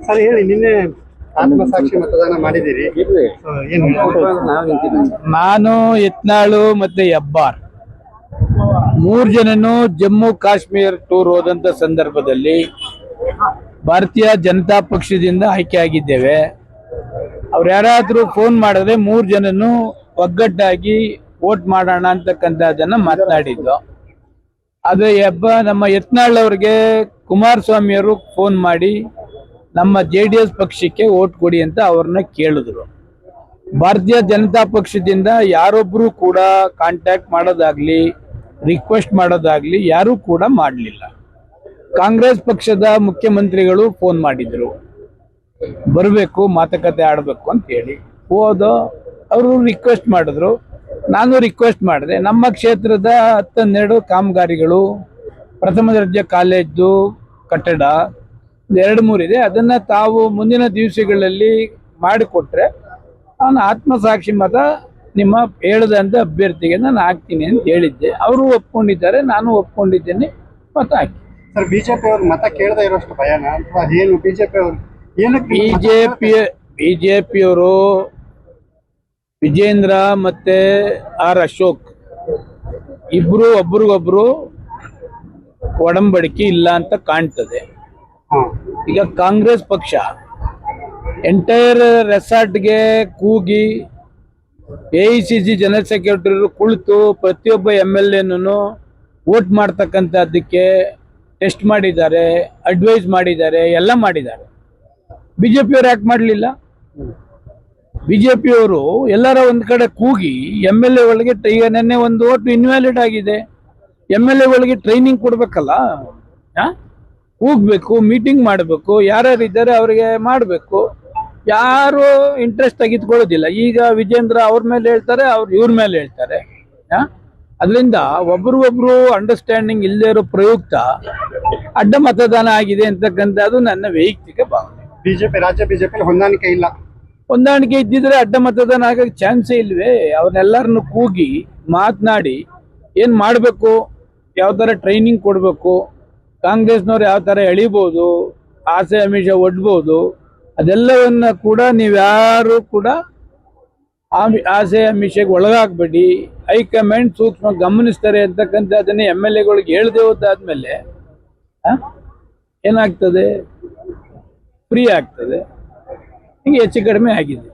Sir ಹೇಳಿ, ನಿನ್ನೆ ಆತ್ಮಸಾಕ್ಷಿ ಮತದಾನ ಮಾಡಿದ್ದೀರಿ, ಏನು ನಾನು ಯತ್ನಾಳು ಮತ್ತೆ ಹೆಬ್ಬಾರ್ ಮೂರ್ ಜನನು ಜಮ್ಮು ಕಾಶ್ಮೀರ್ ಟೂರ್ ಹೋದಂತ ಸಂದರ್ಭದಲ್ಲಿ ಭಾರತೀಯ ಜನತಾ ಪಕ್ಷದಿಂದ ಆಯ್ಕೆ ಆಗಿದ್ದೇವೆ. ಅವ್ರು ಯಾರಾದ್ರೂ ಫೋನ್ ಮಾಡಿದ್ರೆ ಮೂರ್ ಜನನು ಒಗ್ಗಟ್ಟಾಗಿ ವೋಟ್ ಮಾಡೋಣ ಅಂತಕ್ಕಂಥದ್ದನ್ನ ಮಾತನಾಡಿದ್ದು. ಅದು ನಮ್ಮ ಯತ್ನಾಳ್ ಅವ್ರಿಗೆ ಕುಮಾರಸ್ವಾಮಿ ಅವರು ಫೋನ್ ಮಾಡಿ ನಮ್ಮ JDS ಪಕ್ಷಕ್ಕೆ ವೋಟ್ ಕೊಡಿ ಅಂತ ಅವ್ರನ್ನ ಕೇಳಿದ್ರು. ಭಾರತೀಯ ಜನತಾ ಪಕ್ಷದಿಂದ ಯಾರೊಬ್ರು ಕೂಡ ಕಾಂಟ್ಯಾಕ್ಟ್ ಮಾಡೋದಾಗ್ಲಿ ರಿಕ್ವೆಸ್ಟ್ ಮಾಡೋದಾಗ್ಲಿ ಯಾರು ಕೂಡ ಮಾಡಲಿಲ್ಲ. ಕಾಂಗ್ರೆಸ್ ಪಕ್ಷದ ಮುಖ್ಯಮಂತ್ರಿಗಳು ಫೋನ್ ಮಾಡಿದ್ರು, ಬರಬೇಕು ಮಾತುಕತೆ ಆಡಬೇಕು ಅಂತ ಹೇಳಿ. ಅವರು ರಿಕ್ವೆಸ್ಟ್ ಮಾಡಿದ್ರು, ನಾನು ರಿಕ್ವೆಸ್ಟ್ ಮಾಡಿದೆ. ನಮ್ಮ ಕ್ಷೇತ್ರದ 12 ಕಾಮಗಾರಿಗಳು, ಪ್ರಥಮ ದರ್ಜೆ ಕಾಲೇಜು ಕಟ್ಟಡ 2-3 ಇದೆ, ಅದನ್ನ ತಾವು ಮುಂದಿನ ದಿವಸಗಳಲ್ಲಿ ಮಾಡಿಕೊಟ್ರೆ ನಾನು ಆತ್ಮಸಾಕ್ಷಿ ಮತ ನಿಮ್ಮ ಹೇಳಿದಂತ ಅಭ್ಯರ್ಥಿಗೆ ನಾನು ಹಾಕ್ತೀನಿ ಅಂತ ಹೇಳಿದ್ದೆ. ಅವರು ಒಪ್ಕೊಂಡಿದ್ದಾರೆ, ನಾನು ಒಪ್ಕೊಂಡಿದ್ದೇನೆ, ಮತ ಹಾಕಿ. ಸರ್, ಬಿಜೆಪಿ ಅವರು ಮತ ಕೇಳದೆ ಇರೋಷ್ಟು ಭಯನ ಅಥವಾ ಏನು? ಬಿಜೆಪಿಯವರು ವಿಜೇಂದ್ರ ಮತ್ತೆ ಅಶೋಕ್ ಇಬ್ರು ಒಬ್ರಿಗೊಬ್ರು ಒಡಂಬಡಿಕೆ ಇಲ್ಲ ಅಂತ ಕಾಣ್ತದೆ. ಈಗ ಕಾಂಗ್ರೆಸ್ ಪಕ್ಷ ಎಂಟೈರ್ ರೆಸಾರ್ಟ್ಗೆ ಕೂಗಿ AICC ಜನರಲ್ ಸೆಕ್ರೆಟರಿ ಕುಳಿತು ಪ್ರತಿಯೊಬ್ಬ MLAನೂ ವೋಟ್ ಮಾಡ್ತಕ್ಕಂಥದ್ದಕ್ಕೆ ಟೆಸ್ಟ್ ಮಾಡಿದ್ದಾರೆ, ಅಡ್ವೈಸ್ ಮಾಡಿದ್ದಾರೆ, ಎಲ್ಲ ಮಾಡಿದ್ದಾರೆ. ಬಿಜೆಪಿಯವರು ಯಾಕೆ ಮಾಡಲಿಲ್ಲ? ಬಿಜೆಪಿಯವರು ಎಲ್ಲರ ಒಂದ್ ಕಡೆ ಕೂಗಿ MLA ಒಳಗೆ ಈಗ ನೆನ್ನೆ ಒಂದು ವೋಟ್ ಇನ್ವ್ಯಾಲಿಡ್ ಆಗಿದೆ, MLA ಒಳಗೆ ಟ್ರೈನಿಂಗ್ ಕೊಡ್ಬೇಕಲ್ಲ, ಹೋಗ್ಬೇಕು, ಮೀಟಿಂಗ್ ಮಾಡಬೇಕು, ಯಾರ್ಯಾರು ಇದ್ದಾರೆ ಅವರಿಗೆ ಮಾಡಬೇಕು. ಯಾರು ಇಂಟ್ರೆಸ್ಟ್ ತೆಗೆದುಕೊಳ್ಳೋದಿಲ್ಲ. ಈಗ ವಿಜೇಂದ್ರ ಅವ್ರ ಮೇಲೆ ಹೇಳ್ತಾರೆ, ಅವ್ರು ಇವ್ರ ಮೇಲೆ ಹೇಳ್ತಾರೆ. ಅದರಿಂದ ಒಬ್ರಿಗೊಬ್ರು ಅಂಡರ್ಸ್ಟ್ಯಾಂಡಿಂಗ್ ಇಲ್ಲದೆ ಇರೋ ಪ್ರಯುಕ್ತ ಅಡ್ಡ ಮತದಾನ ಆಗಿದೆ ಅಂತಕ್ಕಂಥದ್ದು ನನ್ನ ವೈಯಕ್ತಿಕ ಭಾವನೆ. ರಾಜ್ಯ ಬಿಜೆಪಿ ಹೊಂದಾಣಿಕೆ ಇಲ್ಲ. ಹೊಂದಾಣಿಕೆ ಇದ್ದಿದ್ರೆ ಅಡ್ಡ ಮತದಾನ ಆಗಕ್ಕೆ ಚಾನ್ಸೇ ಇಲ್ವೇ? ಅವ್ರನ್ನೆಲ್ಲರನ್ನು ಕೂಗಿ ಮಾತನಾಡಿ ಏನ್ ಮಾಡಬೇಕು, ಯಾವ ತರ ಟ್ರೈನಿಂಗ್ ಕೊಡಬೇಕು, ಕಾಂಗ್ರೆಸ್ನವ್ರು ಯಾವ ತರ ಎಳಿಬಹುದು, ಆಸೆ ಆಮಿಷ ಒಡ್ಬೋದು, ಅದೆಲ್ಲವನ್ನ ಕೂಡ ನೀವ್ಯಾರು ಕೂಡ ಆಸೆ ಆಮಿಷಕ್ಕೆ ಒಳಗಾಗ್ಬೇಡಿ. ಹೈಕಮಾಂಡ್ ಸೂಕ್ಷ್ಮ ಗಮನಿಸ್ತಾರೆ ಅಂತಕ್ಕಂಥದ್ದನ್ನೇ MLAಗಳಿಗೆ ಹೇಳ್ದೆ ಹೋದಾದ್ಮೇಲೆ ಏನಾಗ್ತದೆ? ಫ್ರೀ ಆಗ್ತದೆ. ಹಿಂಗೆ ಹೆಚ್ಚು ಕಡಿಮೆ ಆಗಿದೆ.